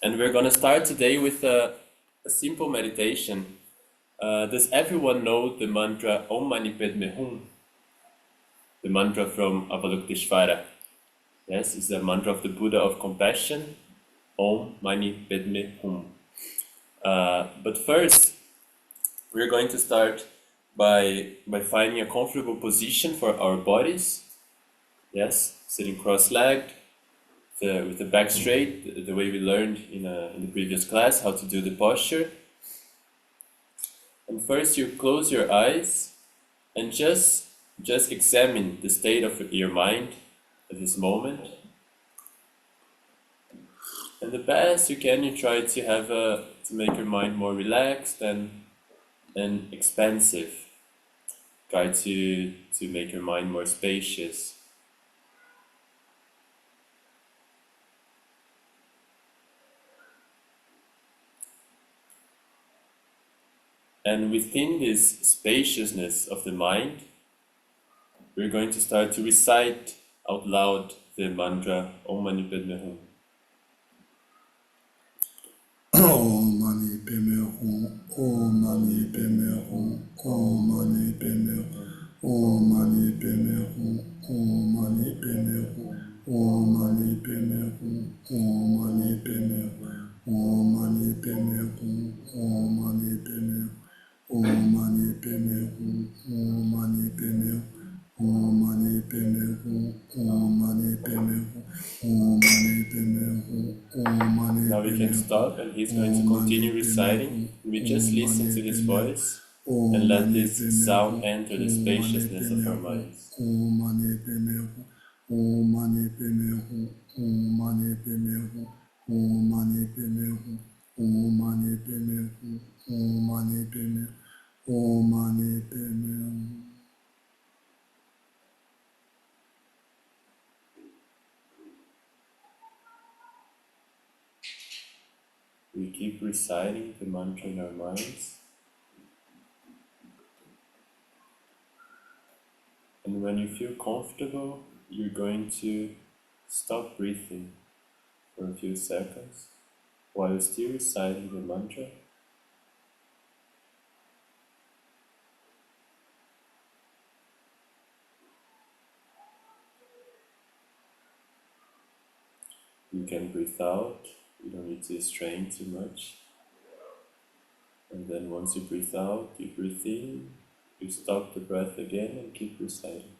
And we're going to start today with a simple meditation. Does everyone know the mantra Om Mani Padme Hum? The mantra from Avalokiteshvara. Yes, it's the mantra of the Buddha of compassion. Om Mani Padme Hum. But first, we're going to start by finding a comfortable position for our bodies. Yes, sitting cross-legged, with the back straight, the way we learned in the previous class how to do the posture. And first you close your eyes and just examine the state of your mind at this moment. And the best you can, you try to make your mind more relaxed and expansive. Try to make your mind more spacious. And within this spaciousness of the mind, we're going to start to recite out loud the mantra Om Mani Padme Hum. Om Mani Padme Hum, Om Mani Padme Hum, Om Mani Padme Hum, Om Mani Padme Hum, Om Mani Padme Hum, Om Mani Padme Hum, Om Mani Padme Hum, Om Mani Padme Hum, Om Mani Padme Hum. Om Mani Padme Hum, Om Mani Padme Hum, Om Mani Padme Hum, Om Mani Padme Hum, Om Mani Padme Hum, Om Mani. Now we can stop and he's going to continue reciting. We just listen to his voice and let this sound enter the spaciousness of our minds. Om Mani Padme Hum, Om Mani Padme Hum, Om Mani Padme Hum, Om Mani Padme Hum, Om Mani Padme Hum, Om Mani Padme Hum, Om Mani Padme Hum. We keep reciting the mantra in our minds. And when you feel comfortable, you're going to stop breathing for a few seconds while still reciting the mantra. You can breathe out, you don't need to strain too much. And then once you breathe out, you breathe in, you stop the breath again and keep reciting.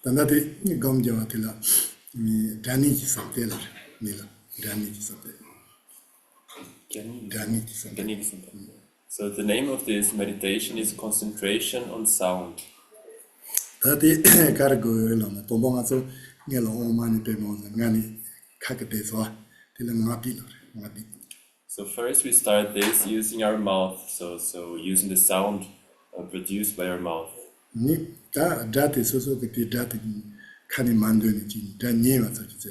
Tanda de gom jawa tila mi dani ji sabte la mila dani ji sabte. Dani ji sabte. So the name of this meditation is concentration on sound. Tadi kargo la na tombonga so ngelo Om Mani Padme Hum ngani khakate so tila ngapi la ngapi. So first we start this using our mouth, so using the sound produced by our mouth. Ni da dati so kiti dati khani mando ni ji da nyema so ji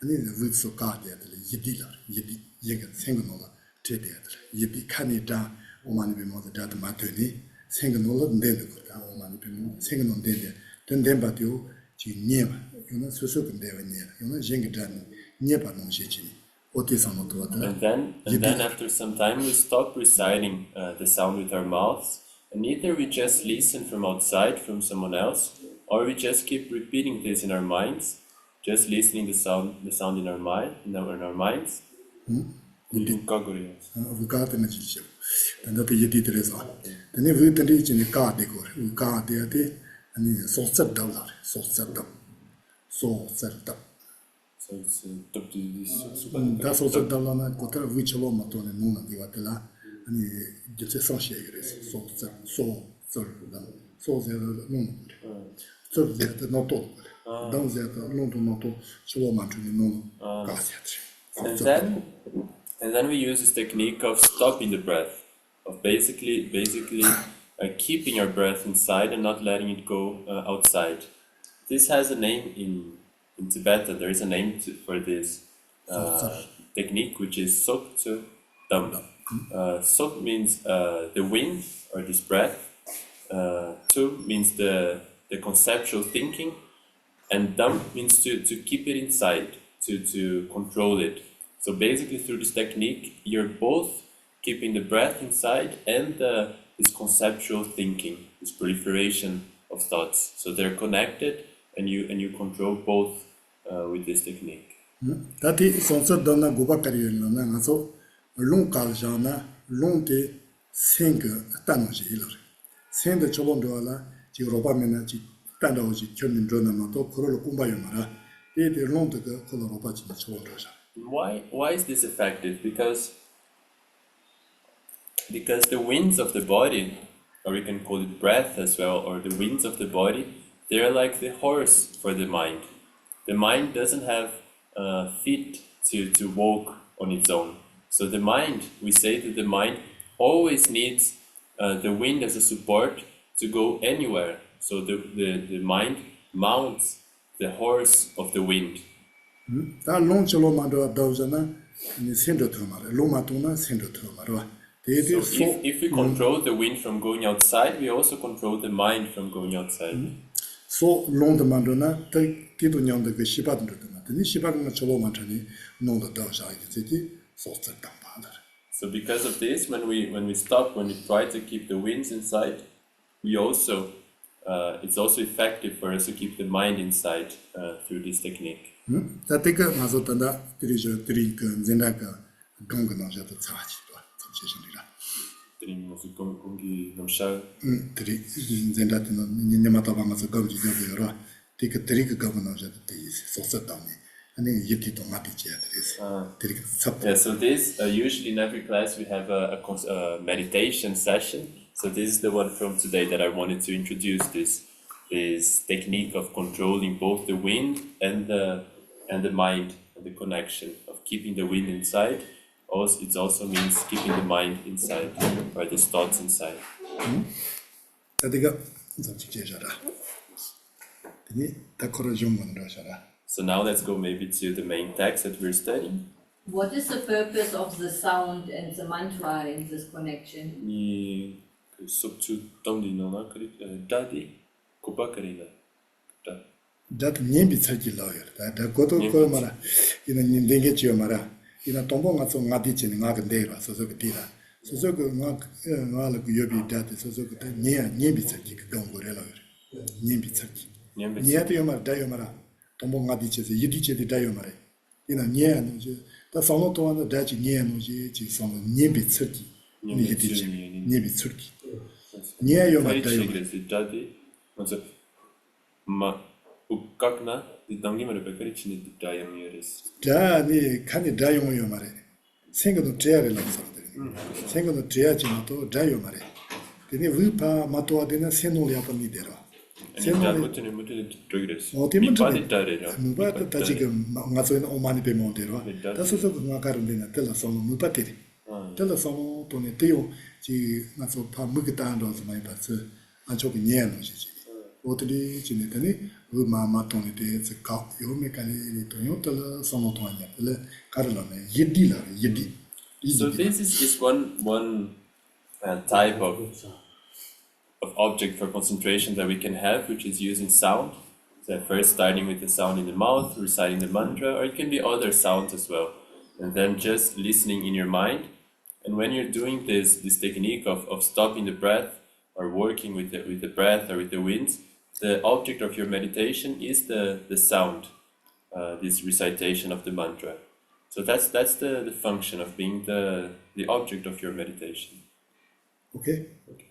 ani the so ka de yidi la yidi yega sengo no la te de yidi khani da Mani Padme Hum that matoni, sing no dead, Mani Padme Hum, sing on dead, then batio, never, so never near, Jing Jan, never no shitty. What is on the And then after some time we stop reciting the sound with our mouths, and either we just listen from outside, from someone else, or we just keep repeating this in our minds, just listening the sound in our mind, in our minds. We got in a chip, and that you did result. Then if we reach in the car, they go, we got there, and so set down, so set up. So it's top to this. That's also done, which alone, Maton and Nuna, the Watela, and he gets a song shakers, so they're no. So they're not all. Down there, not all, so much no. And then we use this technique of stopping the breath, of basically keeping your breath inside and not letting it go outside. This has a name in Tibetan. There is a name for this technique, which is Sok Tsu Dam. Sok means the wind or this breath. Tu means the conceptual thinking, and Dam means to keep it inside, to control it. So basically, through this technique, you're both keeping the breath inside and this conceptual thinking, this proliferation of thoughts. So they're connected, and you control both with this technique. That is also done a Gubakari, and so long Kaljana, long de sing Tanoji, send the Cholondola, Europa Menaji, Tanoji, Chunin Jonamato, Kuro Kumbayamara, they long to go Coloropachi Cholondoja. Why is this effective? Because the winds of the body, or we can call it breath as well, or the winds of the body, they're like the horse for the mind. The mind doesn't have feet to walk on its own. So the mind, we say that the mind always needs the wind as a support to go anywhere. So the mind mounts the horse of the wind. That long Cholomando Dozana in the Sindotumar, Lumatuna Sindotumar. So if we control the wind from going outside, we also control the mind from going outside. So long the Mandona, take Tidunian the Shibat, the Nishibat Cholomantani, no the Doja city, so So because of this, when we stop, when we try to keep the winds inside, we also it's also effective for us to keep the mind inside through this technique. That take a Mazotanda, Dirijo, drink, Zenaka, Gongananja, the Tachi, Zendatin, Nimatavanga, Goji, take a trick governors at the so set down. And then you did not Yeah, so this usually in every class we have a meditation session. So this is the one from today that I wanted to introduce, this technique of controlling both the wind and the mind, and the connection of keeping the wind inside. Also, it also means keeping the mind inside, or these thoughts inside. So now let's go maybe to the main text that we're studying. What is the purpose of the sound and the mantra in this connection? That name is such a lawyer. That go to Komara in a Nindengetio Mara, in a Tombonga so Matich and Magandera, so Dira. So Nala Yobi that is also near Nimbisaki Gongorella. Nimbisaki. Niatiomar Diomara, Tombongadich, the Yidich the Diomare. In a near, that's all not one that near Noji, some Nimbitsaki. Nimbitsaki. Near your Daddy, Ukakna, the Dangimar Bakarichin, the Diameres. Daddy, can you die on your mare? Sing on the chair, sing on the chair, Chinato, Diomare. Then you whipa Matoa dinner, Senoli upon Nidera. Senoli Drugres. Or Timothy, but Tajik Mazo or Mani Padme Hum. That's also Macarena, tell us on Mupati. Tell us on Tony Teo, she Mazo Pamukitan or my bus, and choking Yan. Otri Chinetani, Mama Tony, the cow, you make a Toyota, Sonotonia, Carolina, Yedila, Yedi. So this is one type of object for concentration that we can have, which is using sound. So first starting with the sound in the mouth, reciting the mantra, or it can be other sounds as well. And then just listening in your mind. And when you're doing this technique of stopping the breath or working with the breath or with the winds, the object of your meditation is the sound, this recitation of the mantra. So that's the function of being the object of your meditation. Okay? Okay.